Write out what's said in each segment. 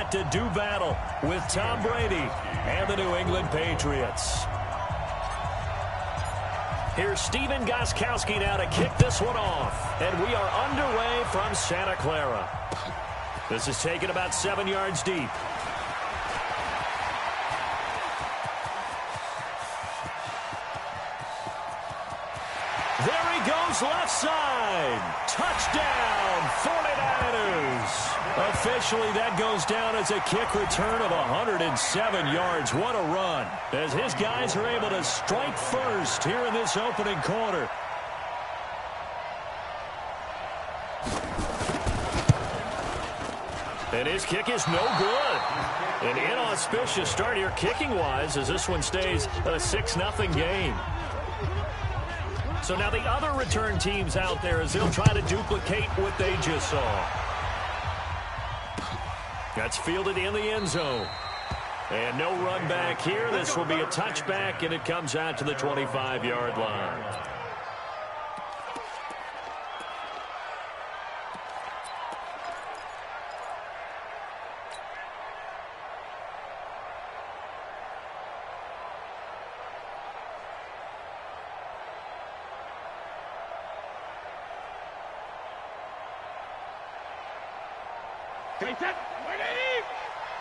set to do battle with Tom Brady and the New England Patriots. Here's Steven Gostkowski now to kick this one off. And we are underway from Santa Clara. This is taken about 7 yards deep. There he goes, left side. Touchdown, 49ers. Officially, that goes down as a kick return of 107 yards. What a run, as his guys are able to strike first here in this opening quarter. And his kick is no good. An inauspicious start here kicking-wise, as this one stays a 6-0 game. So now the other return teams out there as they'll try to duplicate what they just saw. That's fielded in the end zone. And no run back here. This will be a touchback, and it comes out to the 25-yard line.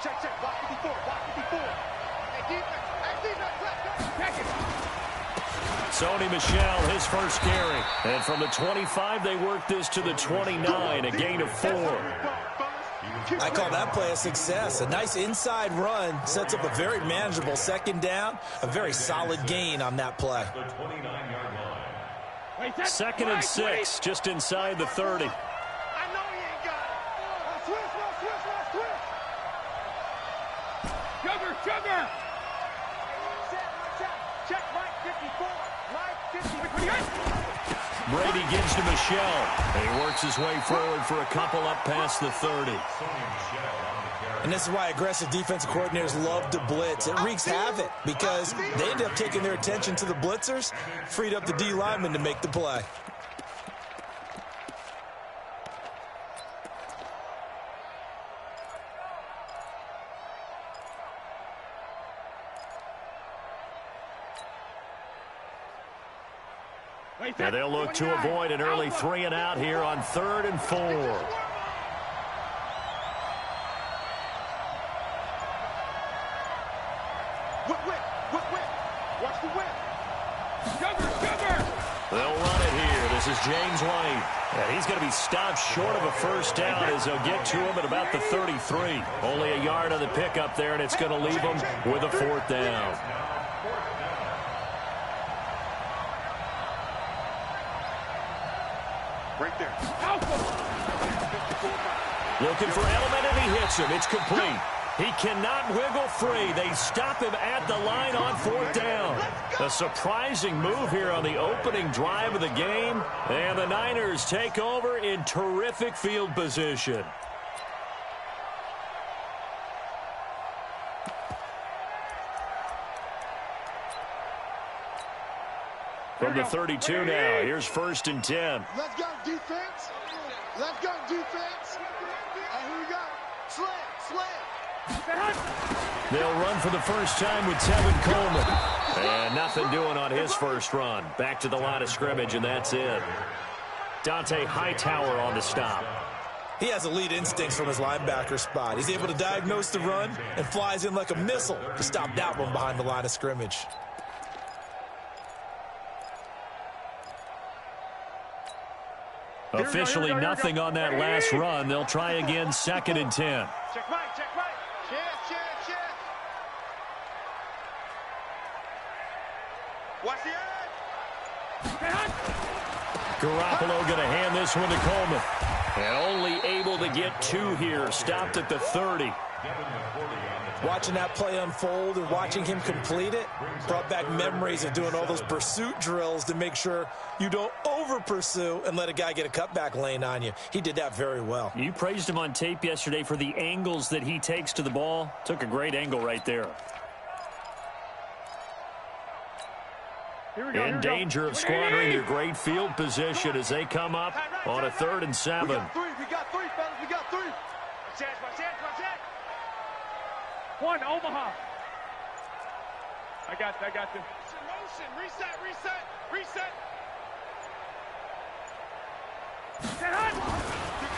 Check, block 54, block 54. Hey, defense, Sony Michel, his first carry. And from the 25, they work this to the 29, a gain of 4. I call that play a success. A nice inside run sets up a very manageable second down. A very solid gain on that play. 2nd and 6, just inside the 30. Sugar! Check Mike 54. Mike 54. Brady gives to Michel. And he works his way forward for a couple up past the 30. And this is why aggressive defensive coordinators love to blitz. It wreaks havoc because they end up taking their attention to the blitzers, freed up the D lineman to make the play. And they'll look to avoid an early 3 and out here on 3rd and 4. Watch the whip. Sugar! They'll run it here. This is James White. And he's going to be stopped short of a first down as they'll get to him at about the 33. Only a yard on the pickup there, and it's going to leave them with a 4th down. Right there. Looking for Edelman, and he hits him. It's complete. He cannot wiggle free. They stop him at the line on 4th down. A surprising move here on the opening drive of the game. And the Niners take over in terrific field position. From the 32 now, here's 1st and 10. Let's go defense. Let's go defense. And here we go. Slam. They'll run for the first time with Tevin Coleman. And nothing doing on his first run. Back to the line of scrimmage, and that's it. Dante Hightower on the stop. He has elite instincts from his linebacker spot. He's able to diagnose the run and flies in like a missile to stop that one behind the line of scrimmage. Officially nothing on that last run. They'll try again 2nd and 10. Check right. Check. Watch the edge. Garoppolo going to hand this one to Coleman. And only able to get 2 here. Stopped at the 30. Watching that play unfold and watching him complete it brought back memories of doing all those pursuit drills to make sure you don't over-pursue and let a guy get a cutback lane on you. He did that very well. You praised him on tape yesterday for the angles that he takes to the ball. Took a great angle right there. In danger of squandering their great field position as they come up on a 3rd and 7. We got 3, fellas. We got 3. One, Omaha. I got you. Motion. Reset.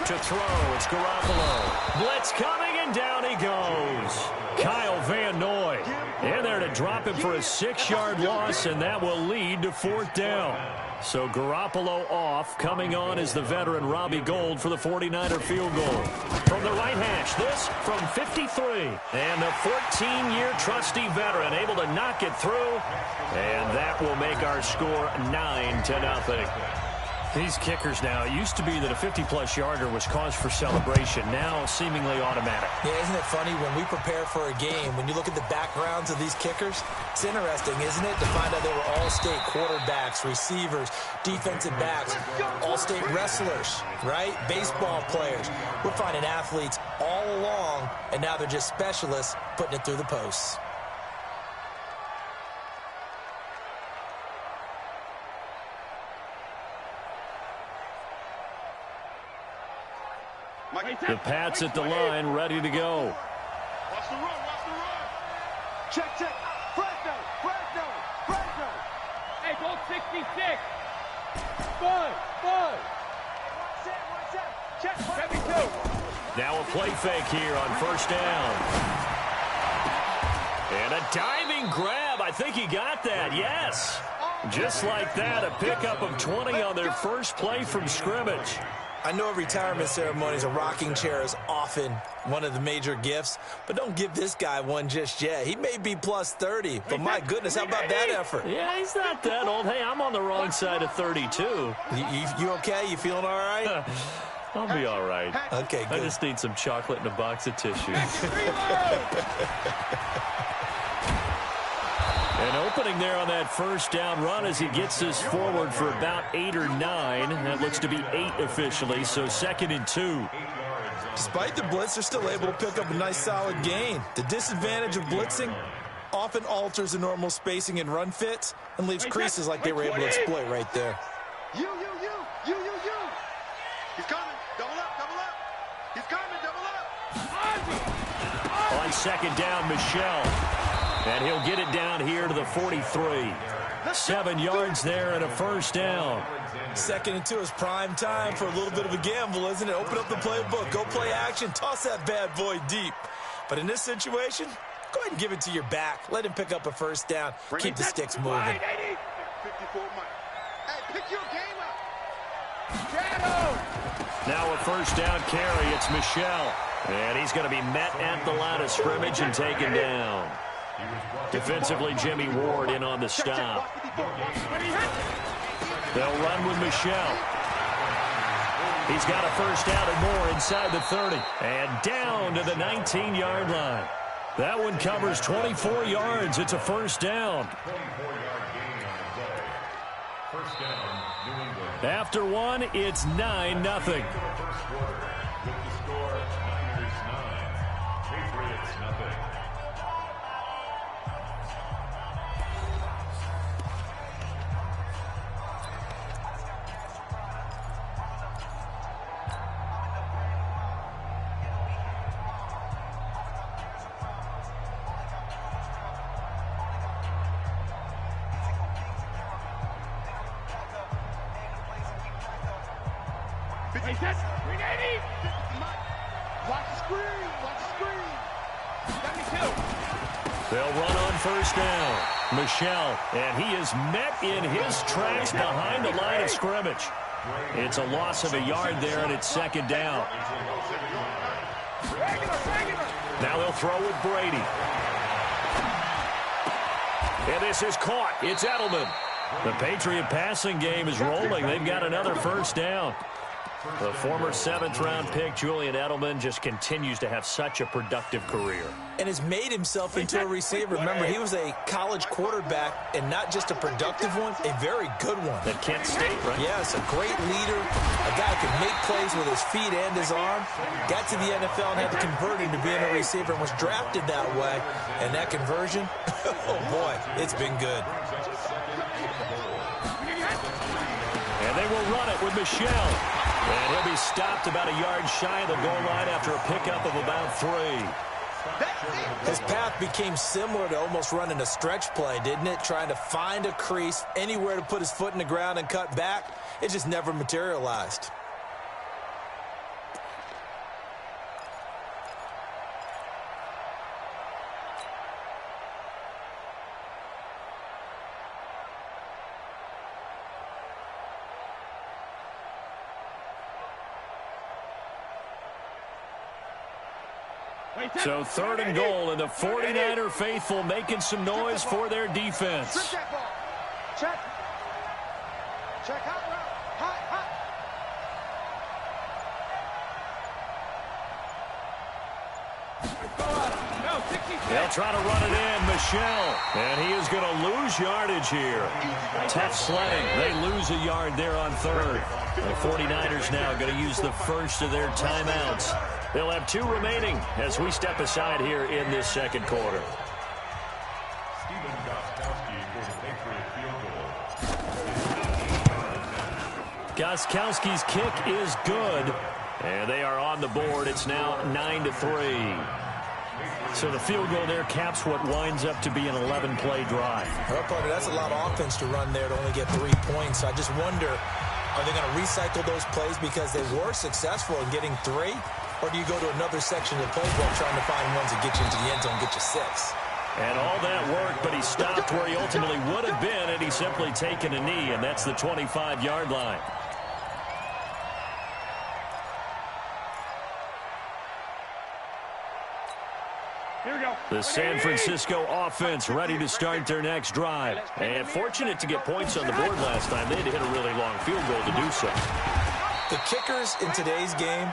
To throw, it's Garoppolo. Blitz coming, and down he goes. Kyle Van Noy in there to drop him for a 6-yard loss, and that will lead to 4th down. So Garoppolo off. Coming on is the veteran Robbie Gould for the 49er field goal. From the right hash, this from 53. And the 14-year trusty veteran able to knock it through. And that will make our score 9-0. These kickers now, it used to be that a 50-plus yarder was cause for celebration. Now seemingly automatic. Yeah, isn't it funny when we prepare for a game, when you look at the backgrounds of these kickers, it's interesting, isn't it, to find out they were all-state quarterbacks, receivers, defensive backs, all-state wrestlers, right? Baseball players. We're finding athletes all along, and now they're just specialists putting it through the posts. The Pats at the line, ready to go. Watch the run. Check. Fresno. Hey, goal 66. Good. Check. 72. Now a play fake here on 1st down. And a diving grab. I think he got that. Yes. Just like that, a pickup of 20 on their first play from scrimmage. I know retirement ceremonies, a rocking chair is often one of the major gifts, but don't give this guy one just yet. He may be plus 30, but my goodness, how about that effort? Yeah, he's not that old. Hey, I'm on the wrong side of 32. You okay? You feeling all right? I'll be all right. Okay, good. I just need some chocolate and a box of tissues. An opening there on that 1st down run as he gets us forward for about 8 or 9. That looks to be 8 officially, so 2nd and 2. Despite the blitz, they're still able to pick up a nice solid gain. The disadvantage of blitzing often alters the normal spacing and run fits and leaves creases like they were able to exploit right there. You. He's coming. Double up. He's coming. Double up. On 2nd down, Michelle. And he'll get it down here to the 43. 7 yards there and a 1st down. 2nd and 2 is prime time for a little bit of a gamble, isn't it? Open up the playbook, go play action, toss that bad boy deep. But in this situation, go ahead and give it to your back. Let him pick up a 1st down. Keep the sticks moving. 54 Mike. Hey, pick your game up. Now a 1st down carry. It's Michelle. And he's going to be met at the line of scrimmage and taken down. Defensively, Jimmy Ward in on the stop. They'll run with Michelle. He's got a 1st down and more inside the 30. And down to the 19-yard line. That one covers 24 yards. It's a 1st down. After one, it's 9-0. Watch the screen. They'll run on 1st down. Michelle, and he is met in his tracks behind the line of scrimmage. It's a loss of a yard there, and it's 2nd down. Now they'll throw with Brady. And this is caught. It's Edelman. The Patriot passing game is rolling. They've got another 1st down. The former 7th-round pick, Julian Edelman, just continues to have such a productive career. And has made himself into a receiver. Remember, he was a college quarterback, and not just a productive one, a very good one. At Kent State, right? Yes, a great leader, a guy who can make plays with his feet and his arm. Got to the NFL and had to convert into being a receiver and was drafted that way. And that conversion, oh boy, it's been good. And they will run it with Michelle. And he'll be stopped about a yard shy of the goal line after a pickup of about 3. His path became similar to almost running a stretch play, didn't it? Trying to find a crease, anywhere to put his foot in the ground and cut back. It just never materialized. So 3rd and goal, and the 49er faithful making some noise for their defense. Check that ball. Check. Check hot route. Hot, hot. They'll try to run it in, Michelle. And he is going to lose yardage here. Tough sledding. They lose a yard there on 3rd. The 49ers now going to use the first of their timeouts. They'll have 2 remaining as we step aside here in this 2nd quarter. Gostkowski's kick is good. And they are on the board. It's now 9-3. So the field goal there caps what winds up to be an 11-play drive. Well, partner, that's a lot of offense to run there to only get 3 points. I just wonder, are they going to recycle those plays because they were successful in getting 3? Or do you go to another section of the playbook trying to find ones that get you into the end zone and get you 6? And all that work, but he stopped where he ultimately would have been, and he's simply taken a knee, and that's the 25-yard line. Here we go. The San Francisco offense ready to start their next drive. And fortunate to get points on the board last time. They had to hit a really long field goal to do so. The kickers in today's game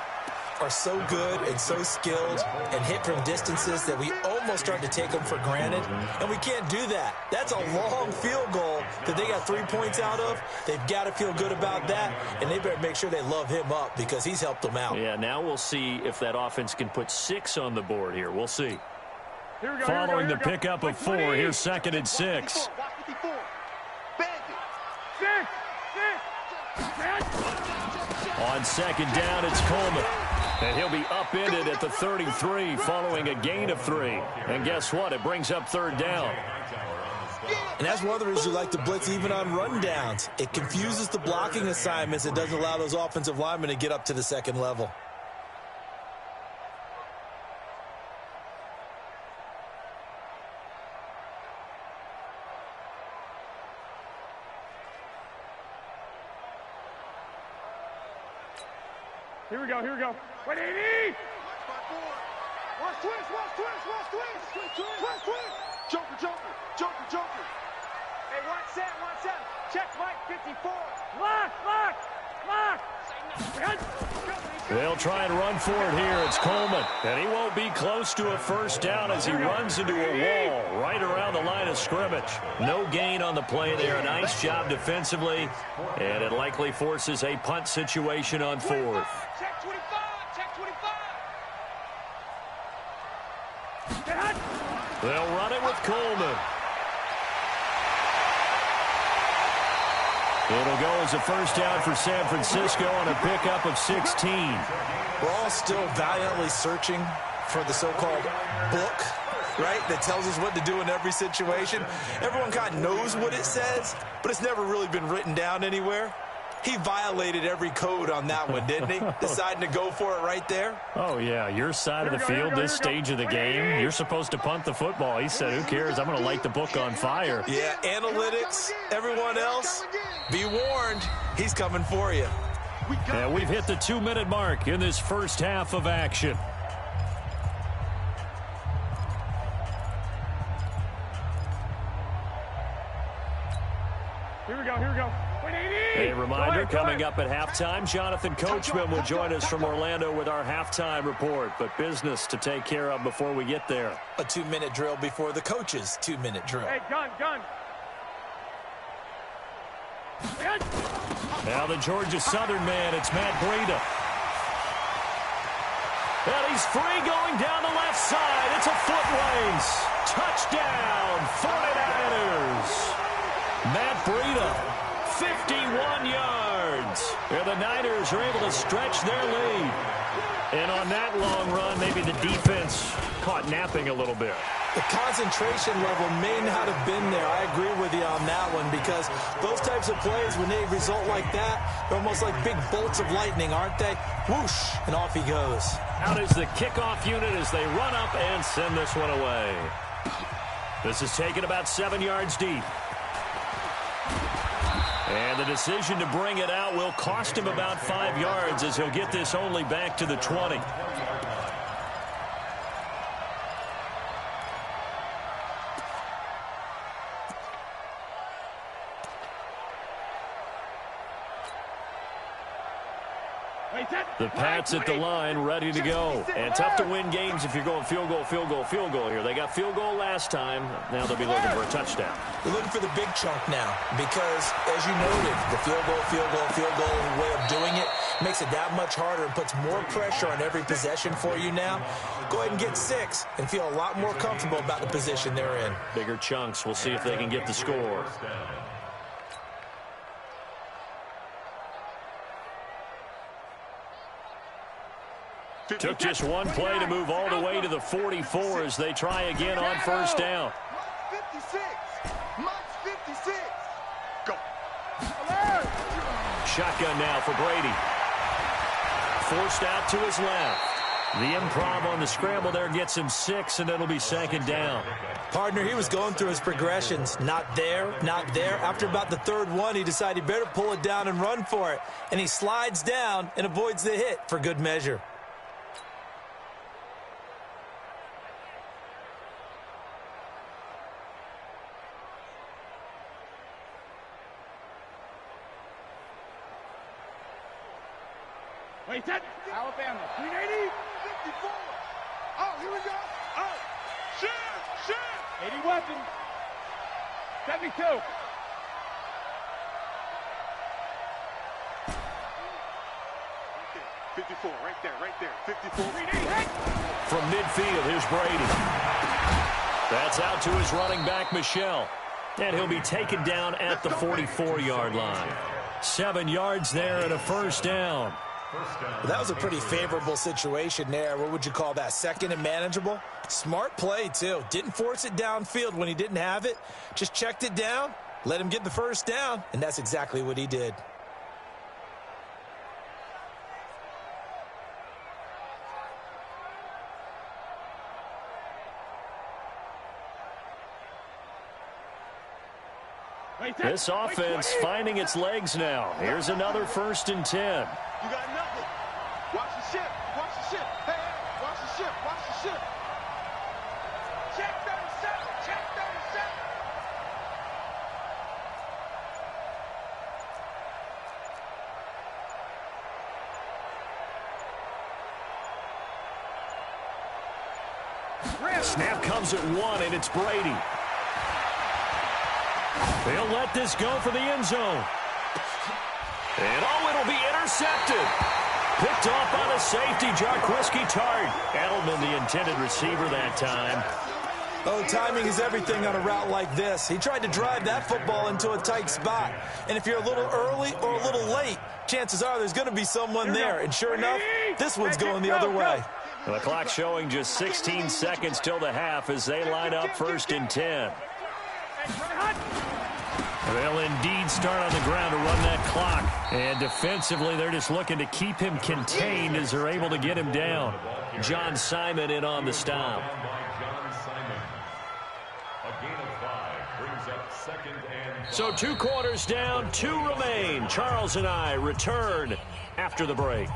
are so good and so skilled and hit from distances that we almost start to take them for granted. And we can't do that. That's a long field goal that they got 3 points out of. They've got to feel good about that, and they better make sure they love him up because he's helped them out. Yeah, now we'll see if that offense can put 6 on the board here. We'll see. Here we go. Following the pickup of 4, here's 2nd and 6. On 2nd down, it's Coleman. And he'll be upended at the 33 following a gain of 3. And guess what? It brings up 3rd down. And that's one of the reasons you like to blitz even on rundowns. It confuses the blocking assignments. It doesn't allow those offensive linemen to get up to the 2nd level. Here we go. Here we go. Wait, 80! Watch twist, watch twist, watch twist. Twist, twist. Joker, joker, joker, joker. Hey, 1-7. Check Mike, 54. Lock, lock, lock. They'll try and run for it here. It's Coleman. And he won't be close to a 1st down as he runs into a wall right around the line of scrimmage. No gain on the play there. A nice job defensively. And it likely forces a punt situation on 4th. Check 25, check 25. They'll run it with Coleman. It'll go as a 1st down for San Francisco on a pickup of 16. We're all still valiantly searching for the so-called book, right, that tells us what to do in every situation. Everyone kind of knows what it says, but it's never really been written down anywhere. He violated every code on that one, didn't he? Deciding to go for it right there. Oh, yeah, your side of the field, this stage of the game, you're supposed to punt the football. He said, who cares? I'm going to light the book on fire. Yeah, analytics, everyone else, be warned, he's coming for you. And we've hit the 2-minute mark in this first half of action. Here we go. Here we go. A reminder, coming up at halftime, Jonathan Coachman will join us from Orlando with our halftime report. But business to take care of before we get there. A 2-minute drill before the coach's 2-minute drill. Hey, gun. Now the Georgia Southern man, it's Matt Breida. And he's free going down the left side. It's a foot race. Touchdown, 49ers. Matt Breida, 51 yards. And the Niners are able to stretch their lead. And on that long run, maybe the defense caught napping a little bit. The concentration level may not have been there. I agree with you on that one, because those types of plays, when they result like that, they're almost like big bolts of lightning, aren't they? Whoosh, and off he goes. Out is the kickoff unit as they run up and send this one away. This is taken about 7 yards deep. And the decision to bring it out will cost him about 5 yards, as he'll get this only back to the 20. The Pats at the line, ready to go. And tough to win games if you're going field goal, field goal, field goal here. They got field goal last time. Now they'll be looking for a touchdown. They're looking for the big chunk now, because, as you noted, the field goal way of doing it makes it that much harder and puts more pressure on every possession for you now. Go ahead and get 6 and feel a lot more comfortable about the position they're in. Bigger chunks. We'll see if they can get the score. Took just one play to move all the way to the 44 as they try again on first down. 56. Mike's 56. Go. Shotgun now for Brady. Forced out to his left. The improv on the scramble there gets him 6, and it'll be second down. Partner, he was going through his progressions. Not there, not there. After about the third one, he decided he better pull it down and run for it. And he slides down and avoids the hit for good measure. Wait, that Alabama. 380. 54. Oh, here we go. Oh, shit. 80 weapon. 72. Okay, 54, right there. 54. 380. From midfield, here's Brady. That's out to his running back, Michelle. And he'll be taken down at the 44-yard line. 7 yards there and a first down. Well, that was a pretty favorable situation there. What would you call that? Second and manageable? Smart play, too. Didn't force it downfield when he didn't have it. Just checked it down, let him get the first down, and that's exactly what he did. This offense finding its legs now. Here's another 1st and 10. You got nothing. Watch the ship. Hey, watch the ship. Check 37. Snap comes at 1, and it's Brady. They'll let this go for the end zone. And, it'll be intercepted. Picked off by the safety, Jarquiski Tart. Edelman, the intended receiver that time. Oh, timing is everything on a route like this. He tried to drive that football into a tight spot. And if you're a little early or a little late, chances are there's going to be someone there. And sure enough, this one's going the other way. And the clock showing just 16 seconds till the half as they line up 1st and 10. They'll indeed start on the ground to run that clock. And defensively, they're just looking to keep him contained as they're able to get him down. John Simon in on the stop. So 2 quarters down, 2 remain. Charles and I return after the break.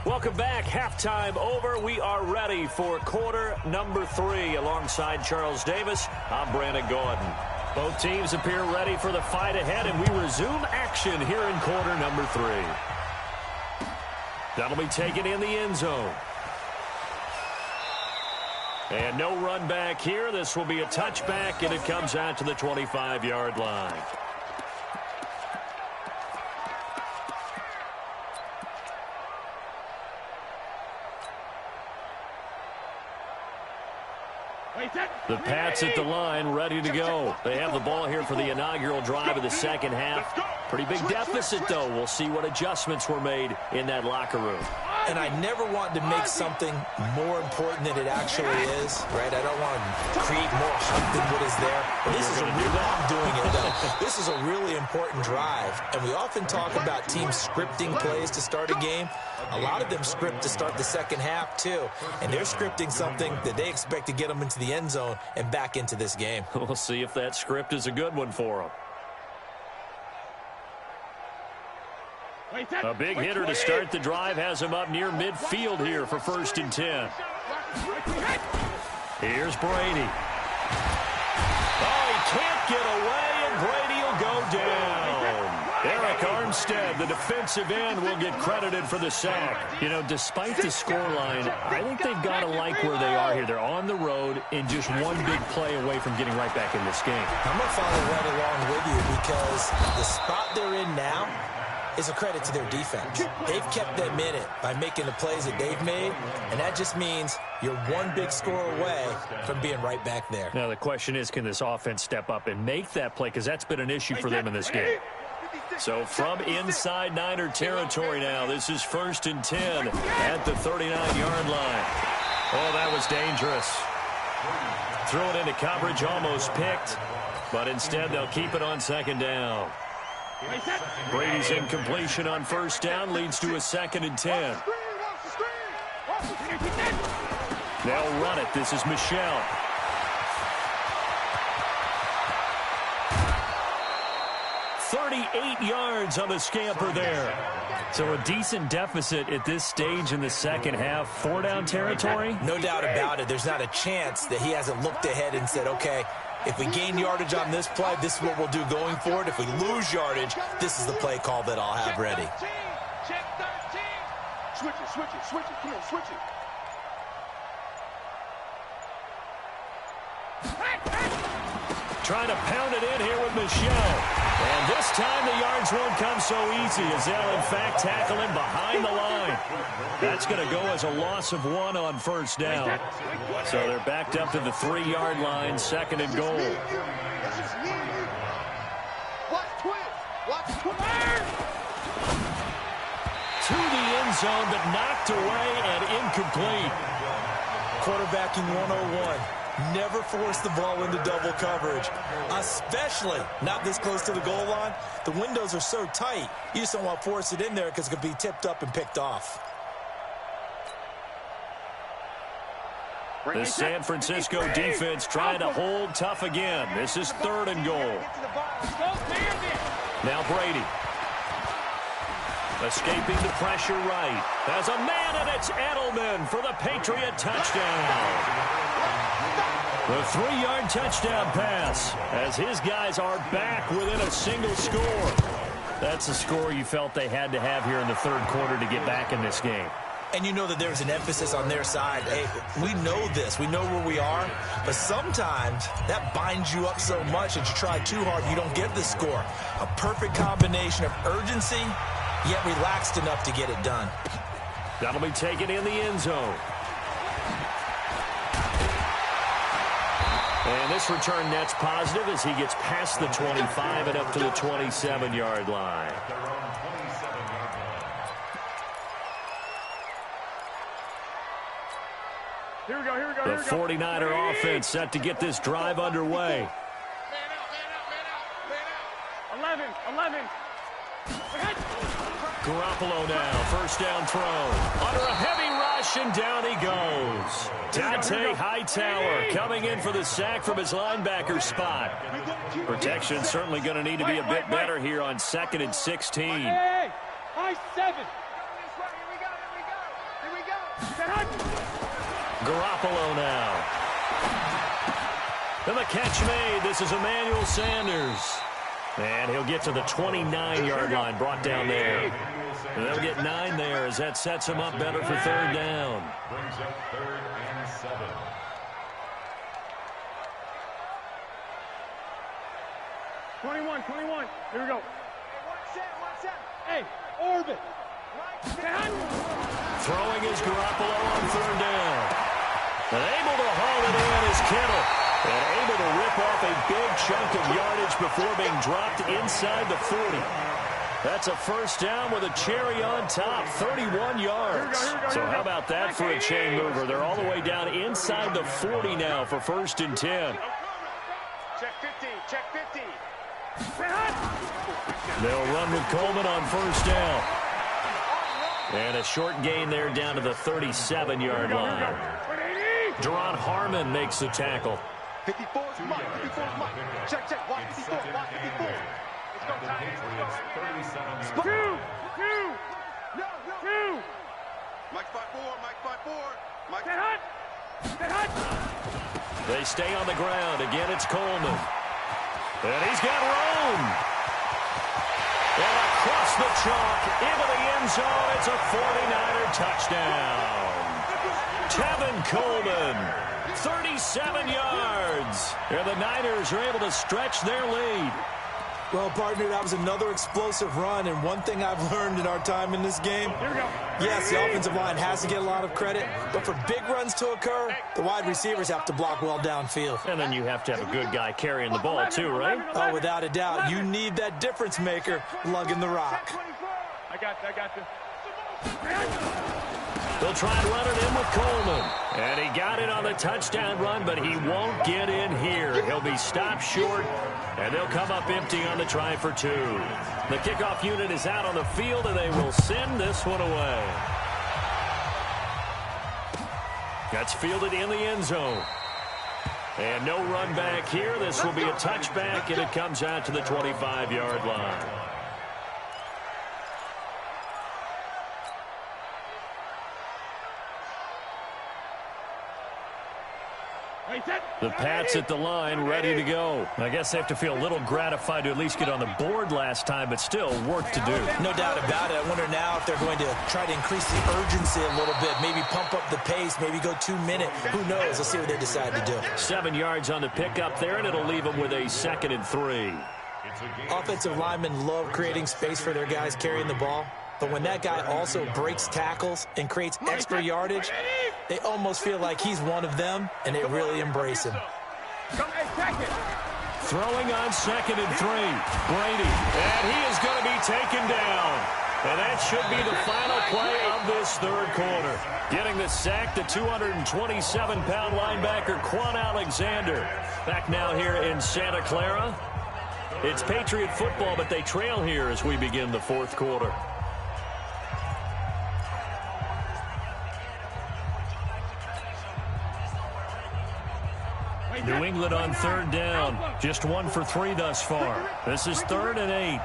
Welcome back. Halftime over. We are ready for quarter number 3. Alongside Charles Davis, I'm Brandon Gordon. Both teams appear ready for the fight ahead, and we resume action here in quarter number 3. That'll be taken in the end zone. And no run back here. This will be a touchback, and it comes out to the 25-yard line. The Pats at the line, ready to go. They have the ball here for the inaugural drive of the second half. Pretty big deficit, though. We'll see what adjustments were made in that locker room. And I never want to make something more important than it actually is, right? I don't want to create more hype than what is there. But this is a really, I'm doing it, though. This is a really important drive. And we often talk about teams scripting plays to start a game. A lot of them script to start the second half, too. And they're scripting something that they expect to get them into the end zone and back into this game. We'll see if that script is a good one for them. A big hitter to start the drive has him up near midfield here for 1st and 10. Here's Brady. Oh, he can't get away, and Brady will go down. Eric Armstead, the defensive end, will get credited for the sack. You know, despite the scoreline, I think they've got to like where they are here. They're on the road and just one big play away from getting right back in this game. I'm going to follow right along with you because the spot they're in now is a credit to their defense. They've kept them in it by making the plays that they've made, and that just means you're one big score away from being right back there. Now, the question is, can this offense step up and make that play? Because that's been an issue for them in this game. So from inside Niner territory now, this is 1st and 10 at the 39-yard line. Oh, that was dangerous. Threw it into coverage, almost picked, but instead they'll keep it on 2nd down. Brady's incompletion on 1st down leads to a 2nd and 10. They'll run it. This is Michelle. "38 yards on the scamper there." So a decent deficit at this stage in the second half. 4-down territory? No doubt about it. There's not a chance that he hasn't looked ahead and said, okay, if we gain yardage on this play, this is what we'll do going forward. If we lose yardage, this is the play call that I'll have ready. Check 13. Switch it, switch it, switch it. Come on, switch it. Trying to pound it in here with Michelle. And this time the yards won't come so easy as they'll, in fact, tackle him behind the line. That's going to go as a loss of 1 on 1st down. So they're backed up to the 3-yard line, 2nd and goal. To the end zone, but knocked away and incomplete. Quarterbacking 101. Never force the ball into double coverage, especially not this close to the goal line. The windows are so tight, you just don't want to force it in there because it could be tipped up and picked off. The San Francisco defense trying to hold tough again. This is 3rd and goal. Now Brady. Escaping the pressure right. There's a man, and it's Edelman for the Patriot touchdown. The 3-yard touchdown pass as his guys are back within a single score. That's a score you felt they had to have here in the 3rd quarter to get back in this game. And you know that there's an emphasis on their side. Hey, we know this. We know where we are. But sometimes that binds you up so much that you try too hard, you don't get the score. A perfect combination of urgency, yet relaxed enough to get it done. That'll be taken in the end zone. And this return net's positive as he gets past the 25 and up to the 27-yard line. Here we go, here we go, The here we go. 49er offense set to get this drive underway. Man out. 11. Garoppolo now, 1st down throw. Under a heavy rush, and down he goes. Dante Hightower coming in for the sack from his linebacker spot. Protection certainly going to need to be a bit better here on 2nd and 16. Hey, high 7. Here we go. Garoppolo now. And the catch made. This is Emmanuel Sanders. And he'll get to the 29-yard line, brought down there. And they'll get 9 there as that sets him up better for 3rd down. Brings up 3rd and 7. Twenty-one. Here we go. One set. Hey, orbit. Throwing is Garoppolo on 3rd down. And able to haul it in is Kittle. And able to rip off a big chunk of yardage before being dropped inside the 40. That's a first down with a cherry on top, 31 yards. So how about that for a chain mover? They're all the way down inside the 40 now for 1st and 10. Check 50, check 50. They'll run with Coleman on first down. And a short gain there down to the 37-yard line. Deron Harmon makes the tackle. 54's Mike, 54's Mike. Check, check, watch 54, watch 54. Let's go, Titans, let's go. Two. Mike 5-4, Mike 5-4. Mike. Get hot. They stay on the ground. Again, it's Coleman. And he's got room. And across the chalk, into the end zone, it's a 49er touchdown. Tevin Coleman, 37 yards. And the Niners are able to stretch their lead. Well, partner, that was another explosive run, and one thing I've learned in our time in this game, yes, the offensive line has to get a lot of credit, but for big runs to occur, the wide receivers have to block well downfield. And then you have to have a good guy carrying the ball too, right? Oh, without a doubt. You need that difference maker lugging the rock. I got you. They'll try and run it in with Coleman. And he got it on the touchdown run, but he won't get in here. He'll be stopped short, and they'll come up empty on the try for 2. The kickoff unit is out on the field, and they will send this one away. That's fielded in the end zone. And no run back here. This will be a touchback, and it comes out to the 25-yard line. The Pats at the line, ready to go. I guess they have to feel a little gratified to at least get on the board last time, but still work to do. No doubt about it. I wonder now if they're going to try to increase the urgency a little bit, maybe pump up the pace, maybe go 2 minute. Who knows? Let's see what they decide to do. 7 yards on the pickup there, and it'll leave them with a 2nd and 3. Offensive linemen love creating space for their guys carrying the ball. But when that guy also breaks tackles and creates extra yardage, they almost feel like he's one of them, and they really embrace him. Throwing on 2nd and 3. Brady. And he is going to be taken down. And that should be the final play of this 3rd quarter. Getting the sack, the 227-pound linebacker, Quan Alexander. Back now here in Santa Clara. It's Patriot football, but they trail here as we begin the 4th quarter. New England on 3rd down. Just 1 for 3 thus far. This is 3rd and 8.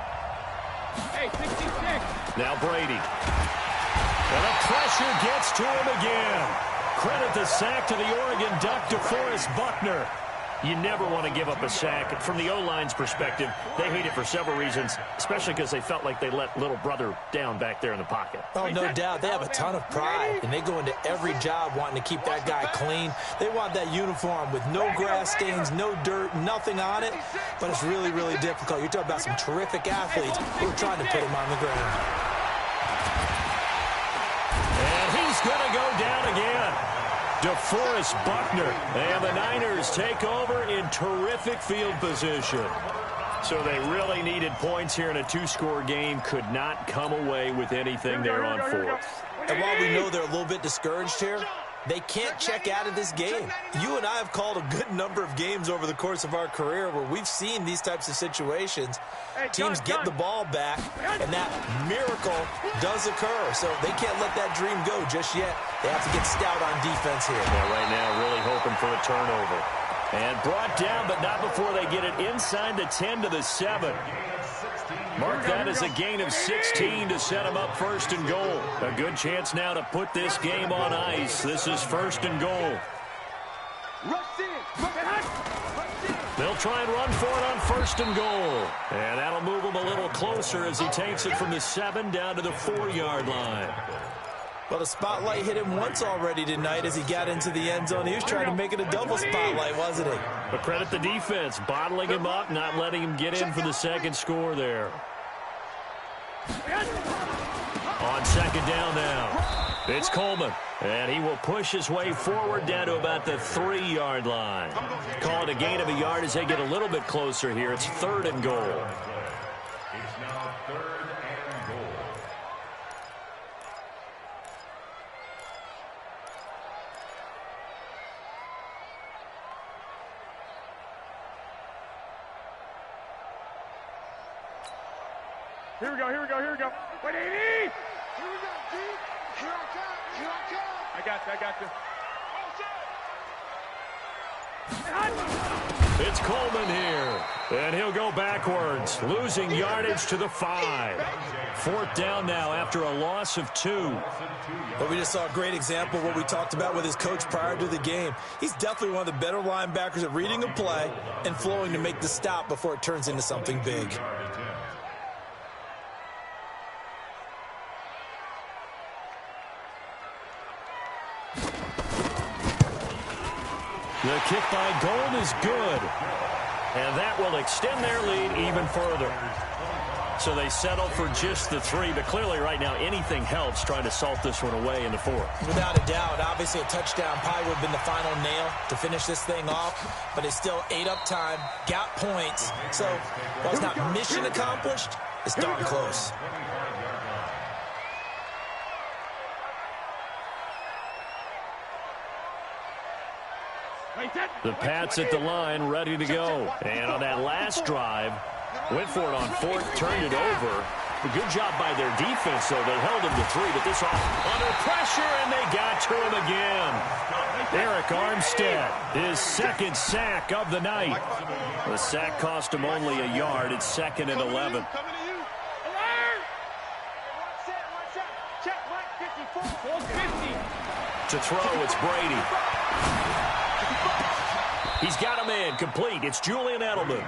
Now Brady. And the pressure gets to him again. Credit the sack to the Oregon Duck, DeForest Buckner. You never want to give up a sack. From the O-line's perspective, they hate it for several reasons, especially because they felt like they let little brother down back there in the pocket. Oh, no doubt. They have a ton of pride, and they go into every job wanting to keep that guy clean. They want that uniform with no grass stains, no dirt, nothing on it, but it's really, really difficult. You're talking about some terrific athletes who are trying to put him on the ground. And he's going to go down again. DeForest Buckner, and the Niners take over in terrific field position. So they really needed points here in a 2-score game. Could not come away with anything there on 4th. And while we know they're a little bit discouraged here, they can't check out of this game. You and I have called a good number of games over the course of our career where we've seen these types of situations. Teams get the ball back, and that miracle does occur. So they can't let that dream go just yet. They have to get stout on defense here. Yeah, right now really hoping for a turnover. And brought down, but not before they get it inside the 10 to the 7. Mark that as a gain of 16 to set them up 1st and goal. A good chance now to put this game on ice. This is 1st and goal. They'll try and run for it on 1st and goal. And that'll move him a little closer as he takes it from the 7 down to the 4-yard line. Well, the spotlight hit him once already tonight as he got into the end zone. He was trying to make it a double spotlight, wasn't he? But credit the defense, bottling him up, not letting him get in for the 2nd score there. On 2nd down now. It's Coleman, and he will push his way forward down to about the 3-yard line. Call it a gain of a yard as they get a little bit closer here. It's 3rd and goal. It's now 3rd and goal. Here we go. Wait, 80! Here we go, D. Here I come. I got you. It's Coleman here, and he'll go backwards, losing yardage to the 5. 4th down now after a loss of 2. But we just saw a great example of what we talked about with his coach prior to the game. He's definitely one of the better linebackers at reading a play and flowing to make the stop before it turns into something big. The kick by Gold is good, and that will extend their lead even further. So they settle for just the 3, but clearly right now anything helps trying to salt this one away in the 4th. Without a doubt, obviously a touchdown probably would have been the final nail to finish this thing off, but it's still ate up time, got points, so while it's not mission accomplished, it's darn close. The Pats at the line, ready to go. And on that last drive, went for it on 4th, turned it over. A good job by their defense, though. They held him to 3, but this off under pressure, and they got to him again. Eric Armstead, his 2nd sack of the night. The sack cost him only a yard. It's 2nd and 11. To throw, it's Brady. He's got a man complete. It's Julian Edelman.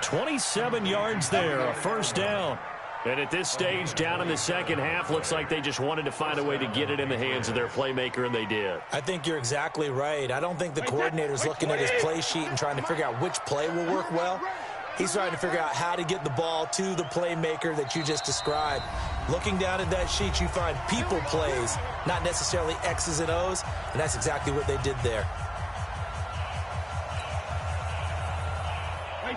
27 yards there, a 1st down. And at this stage, down in the second half, looks like they just wanted to find a way to get it in the hands of their playmaker, and they did. I think you're exactly right. I don't think the coordinator's looking at his play sheet and trying to figure out which play will work well. He's trying to figure out how to get the ball to the playmaker that you just described. Looking down at that sheet, you find people plays, not necessarily X's and O's, and that's exactly what they did there.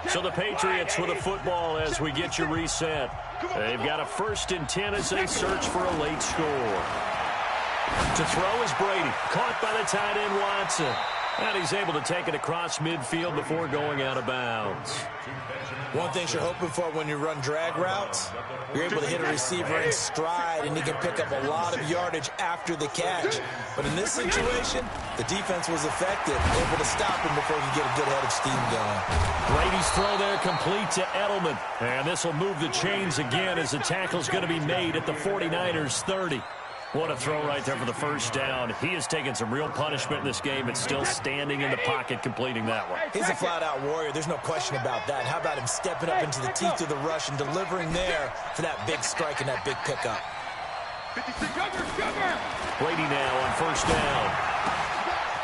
So the Patriots with a football as we get you reset. They've got a 1st and 10 as they search for a late score. To throw is Brady. Caught by the tight end Watson. And he's able to take it across midfield before going out of bounds. One thing you're hoping for when you run drag routes, you're able to hit a receiver in stride, and he can pick up a lot of yardage after the catch. But in this situation, the defense was effective, able to stop him before he could get a good head of steam going. Brady's throw there complete to Edelman. And this will move the chains again as the tackle's going to be made at the 49ers 30. What a throw right there for the 1st down. He has taken some real punishment in this game and still standing in the pocket completing that one. He's a flat-out warrior. There's no question about that. How about him stepping up into the teeth of the rush and delivering there for that big strike and that big pickup. Brady now on 1st down.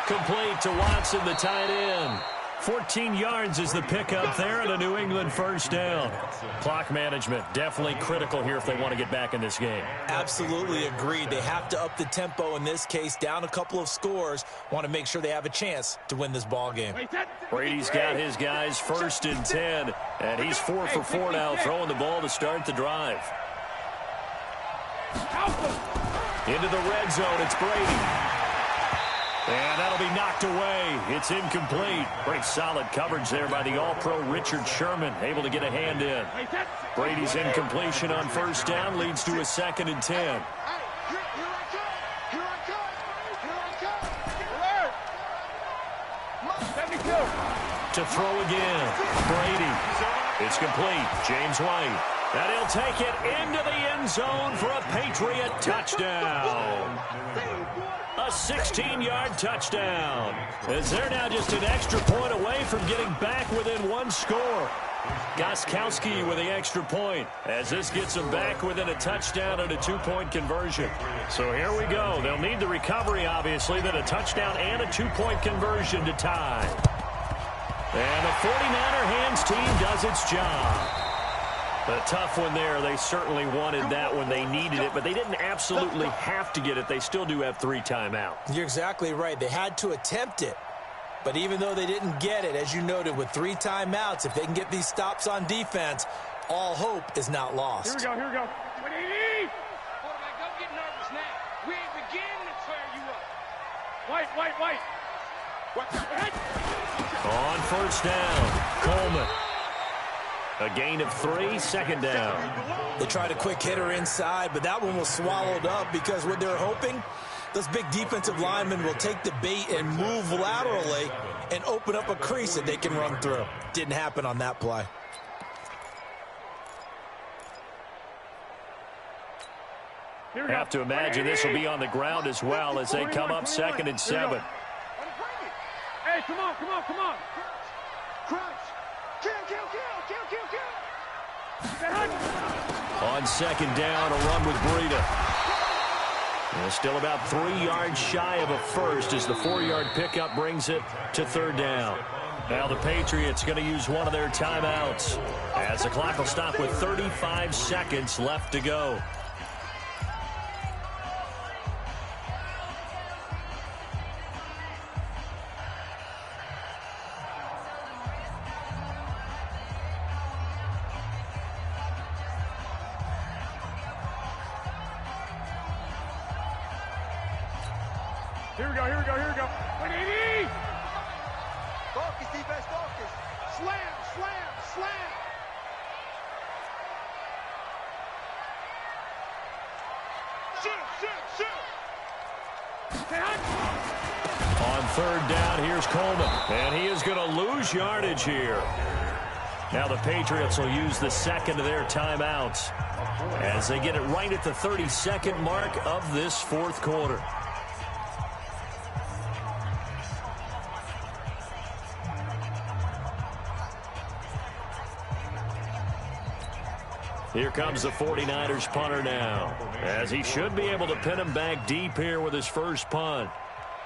Complete to Watson, the tight end. 14 yards is the pickup there and a New England 1st down. Clock management definitely critical here if they want to get back in this game. Absolutely agreed. They have to up the tempo in this case, down a couple of scores. Want to make sure they have a chance to win this ball game. Brady's got his guys 1st and 10, and he's 4 for 4 now, throwing the ball to start the drive. Into the red zone, it's Brady. And that'll be knocked away. It's incomplete. Pretty solid coverage there by the All-Pro Richard Sherman, able to get a hand in. Brady's incompletion on 1st down leads to a 2nd and 10. To throw again, Brady. It's complete. James White. And he'll take it into the end zone for a Patriot touchdown. A 16-yard touchdown. As they're now just an extra point away from getting back within 1 score. Gostkowski with the extra point as this gets them back within a touchdown and a 2-point conversion. So here we go. They'll need the recovery, obviously, then a touchdown and a 2-point conversion to tie. And the 49er hands team does its job. A tough one there. They certainly wanted that when they needed it, but they didn't absolutely have to get it. They still do have 3 timeouts. You're exactly right. They had to attempt it. But even though they didn't get it, as you noted, with 3 timeouts, if they can get these stops on defense, all hope is not lost. Here we go, here we go. Quarterback, don't get nervous now. We ain't beginning to tear you up. White. On first down, Coleman. A gain of 3, second down. They tried a quick hitter inside, but that one was swallowed up because what they're hoping, those big defensive linemen will take the bait and move laterally and open up a crease that they can run through. Didn't happen on that play. I have to imagine this will be on the ground as well as they come up 2nd and 7. Hey, come on. Crunch. Kill. On 2nd down, a run with Breida. Still about 3 yards shy of a first as the 4-yard pickup brings it to 3rd down. Now the Patriots going to use one of their timeouts as the clock will stop with 35 seconds left to go. Here we go. 180! Focus, defense, focus. Slam. Shoot. On 3rd down, here's Coleman. And he is going to lose yardage here. Now the Patriots will use the 2nd of their timeouts as they get it right at the 32nd mark of this 4th quarter. Here comes the 49ers punter now, as he should be able to pin him back deep here with his first punt.